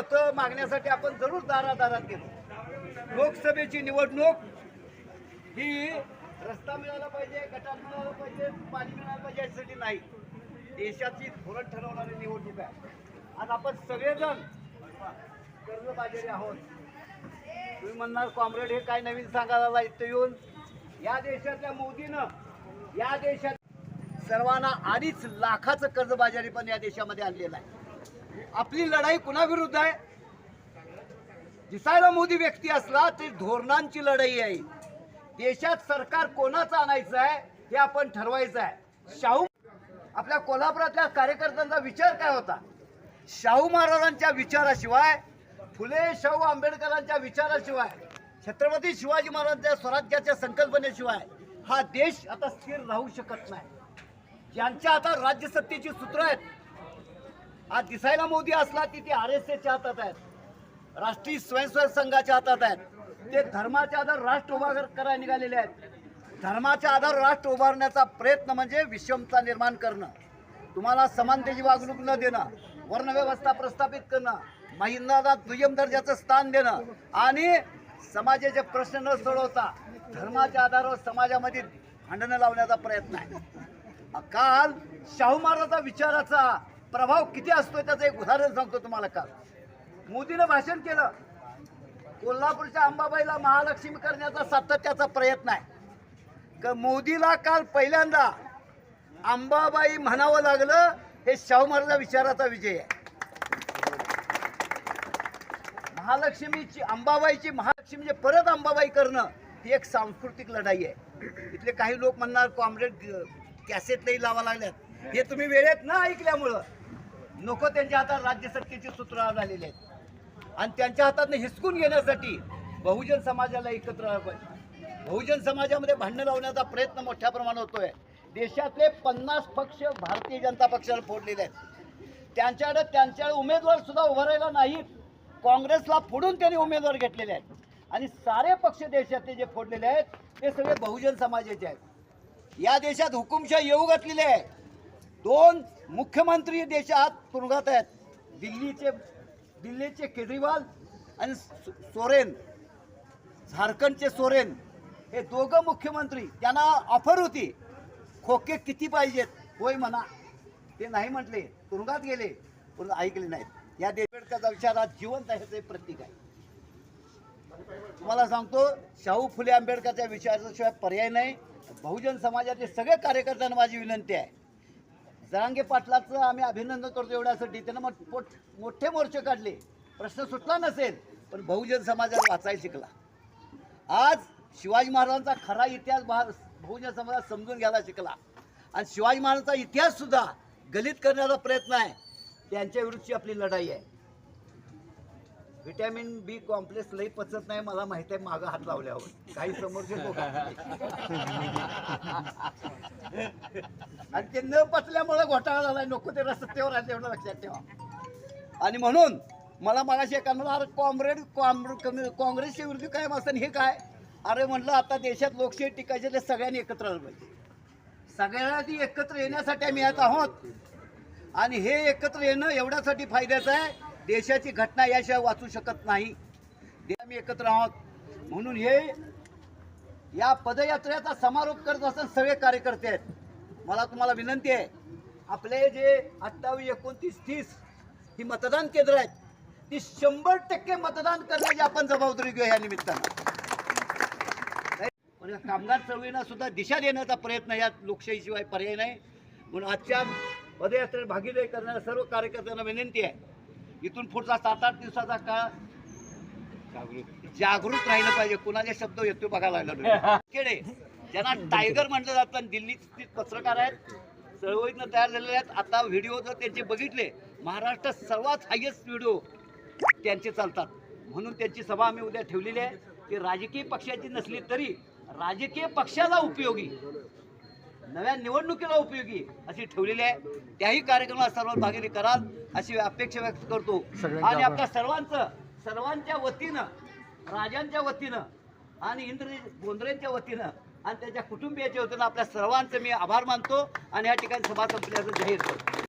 मतं मागण्यासाठी आपण जरूर दारादारात गेलो। लोकसभेची निवडणूक ही रस्ता मिळाला पाहिजे, गटार मिळाला पाहिजे, पाणी मिळालं पाहिजे यासाठी नाही, देशाची धोरण ठरवणारी निवडणूक आहे। आज आपण सगळेजण कर्जबाजारी आहोत। तुम्ही म्हणणार कॉम्रेड हे काय नवीन सांगायला इथं येऊन, या देशातल्या मोदीनं या देशात सर्वांना 2.5 लाखाचं कर्जबाजारी पण या देशामध्ये आणलेलं आहे। आपली लढाई कुणाविरुद्ध आहे? दिसायला मोदी व्यक्ती असला तरी धोरणांची लढाई आहे। देशात सरकार कोणाचं आणायचं आहे हे आपण ठरवायचं आहे। शाहू आपल्या कोल्हापुरातल्या कार्यकर्त्यांचा विचार काय होता? शाहू महाराजांच्या विचाराशिवाय, फुले शाहू आंबेडकरांच्या विचाराशिवाय, छत्रपती शिवाजी महाराजांच्या स्वराज्याच्या संकल्पनेशिवाय हा देश आता स्थिर राहू शकत नाही। ज्यांच्या हातात राज्य सत्तेची सूत्र आहेत, आज दिसायला मोदी असला की ते RSSच्या हातात आहेत, राष्ट्रीय स्वयंसेवक संघाच्या हातात आहेत, ते धर्माच्या आधार राष्ट्र उभा करायला निघालेले आहेत। धर्माच्या आधार राष्ट्र उभारण्याचा प्रयत्न म्हणजे विषमता निर्माण करणं, तुम्हाला समानतेची वागणूक न देणं, वर्णव्यवस्था प्रस्थापित करणं, महिलांना दुय्यम दर्जाचं स्थान देणं आणि समाजाचे प्रश्न न सोडवता धर्माच्या आधारावर समाजामध्ये भांडणं लावण्याचा प्रयत्न आहे। काल शाहू महाराजांचा विचाराचा प्रभाव किती असतो त्याचं एक उदाहरण सांगतो तुम्हाला। काल मोदीनं भाषण केलं, कोल्हापूरच्या अंबाबाईला महालक्ष्मी करण्याचा सातत्याचा प्रयत्न आहे। मोदीला काल पहिल्यांदा अंबाबाई म्हणावं लागलं, हे शाहू महाराजांच्या विचाराचा विजय आहे। महालक्ष्मीची अंबाबाईची महालक्ष्मी परत अंबाबाई करणं ही एक सांस्कृतिक लढाई आहे। इथले काही लोक म्हणणार कॉम्रेड कॅसेटही लावा लागल्यात, हे तुम्ही वेळेत न ऐकल्यामुळं नको त्यांच्या हातात राज्य सत्तेची सूत्र झालेली आहेत आणि त्यांच्या हातातनं हिसकून घेण्यासाठी बहुजन समाजाला एकत्र आलं पाहिजे। बहुजन समाजामध्ये भांडणं लावण्याचा प्रयत्न मोठ्या प्रमाणात होतोय। देशातले 50 पक्ष भारतीय जनता पक्षाला फोडलेले आहेत, त्यांच्याकडे उमेदवार सुद्धा उभं राहिला नाहीत, काँग्रेसला फोडून त्यांनी उमेदवार घेतलेले आहेत आणि सारे पक्ष देशातले जे फोडलेले आहेत ते सगळे बहुजन समाजाचे आहेत। या देशात हुकुमशाही येऊ घातलेली आहे। 2 मुख्यमंत्री देशात तुरुंगात आहेत, दिल्लीचे केजरीवाल आणि सोरेन, झारखंडचे सोरेन, हे दोघं मुख्यमंत्री, त्यांना ऑफर होती खोके किती पाहिजेत, होय म्हणा, ते नाही म्हटले, तुरुंगात गेले, पण ऐकले नाहीत। या आंबेडकरचा विचार आज जिवंत आहे, हे प्रतीक आहे। तुम्हाला सांगतो, शाहू फुले आंबेडकरच्या विचाराशिवाय पर्याय नाही। बहुजन समाजाचे सगळे कार्यकर्त्यांना माझी विनंती आहे, जरांगे पाटलाचं आम्ही अभिनंदन करतो एवढ्यासाठी, त्यानं मोठे मोर्चे काढले, प्रश्न सुटला नसेल पण बहुजन समाजाला वाचायला शिकला। आज शिवाजी महाराजांचा खरा इतिहास बहुजन समाजात समजून घ्यायला शिकला आणि शिवाजी महाराजांचा इतिहास सुद्धा गलित करण्याचा प्रयत्न आहे, त्यांच्या विरुद्धची आपली लढाई आहे। व्हिटॅमिन B कॉम्प्लेक्स लई पचत नाही, मला माहिती आहे, मागं हात लावल्यावर काही समोरचे लोक आणि ते न पचल्यामुळे घोटाळा झाला, नको ते रस्त्यावर आले एवढं लक्षात ठेवा। आणि म्हणून मला मागाशी एखादा काँग्रेसच्या विरुद्ध काय असतं हे काय, अरे म्हटलं आता देशात लोकशाही टिकायचे ते सगळ्यांनी एकत्र आलं पाहिजे, सगळ्यांनी एकत्र येण्यासाठी आम्ही येत आहोत आणि हे एकत्र येणं एवढ्यासाठी फायद्याचं आहे, देशाची घटना याशिवाय वाचू शकत नाही, आम्ही एकत्र आहोत। म्हणून हे या पदयात्रेचा समारोप करत असताना सगळे कार्यकर्ते आहेत, मला तुम्हाला विनंती आहे, आपले जे 28, 29, 30 ही मतदान केंद्र आहेत ती 100% मतदान करण्याची आपण जबाबदारी घेऊ। या निमित्तानं कामगार चळवळीला सुद्धा दिशा देण्याचा प्रयत्न या लोकशाहीशिवाय पर्याय नाही। म्हणून आजच्या पदयात्रेत भागीदारी करणाऱ्या सर्व कार्यकर्त्यांना विनंती आहे, इथून पुढचा 7-8 दिवसाचा काळ जागृत राहिलं पाहिजे। कुणाचे शब्द येतो बघायला लागलो केडे, ज्यांना टायगर म्हटलं जातं, दिल्लीत पत्रकार आहेत, चळवळीतनं तयार झालेले आहेत। आता व्हिडिओ जर त्यांचे बघितले, महाराष्ट्रात सर्वात हायेस्ट व्हिडिओ त्यांचे चालतात, म्हणून त्यांची सभा आम्ही उद्या ठेवलेली आहे की राजकीय पक्षाची नसली तरी राजकीय पक्षाला उपयोगी, नव्या निवडणुकीला उपयोगी अशी ठेवलेली आहे। त्याही कार्यक्रमाला सर्वात भागीदारी कराल अशी अपेक्षा व्यक्त करतो आणि आपल्या सर्वांच्या वतीनं, राजांच्या वतीनं आणि इंद्रजित बोंद्रेंच्या वतीनं आणि त्याच्या कुटुंबियाच्या वतीनं आपल्या सर्वांचे मी आभार मानतो आणि या ठिकाणी सभा संपल्याचं जाहीर करतो।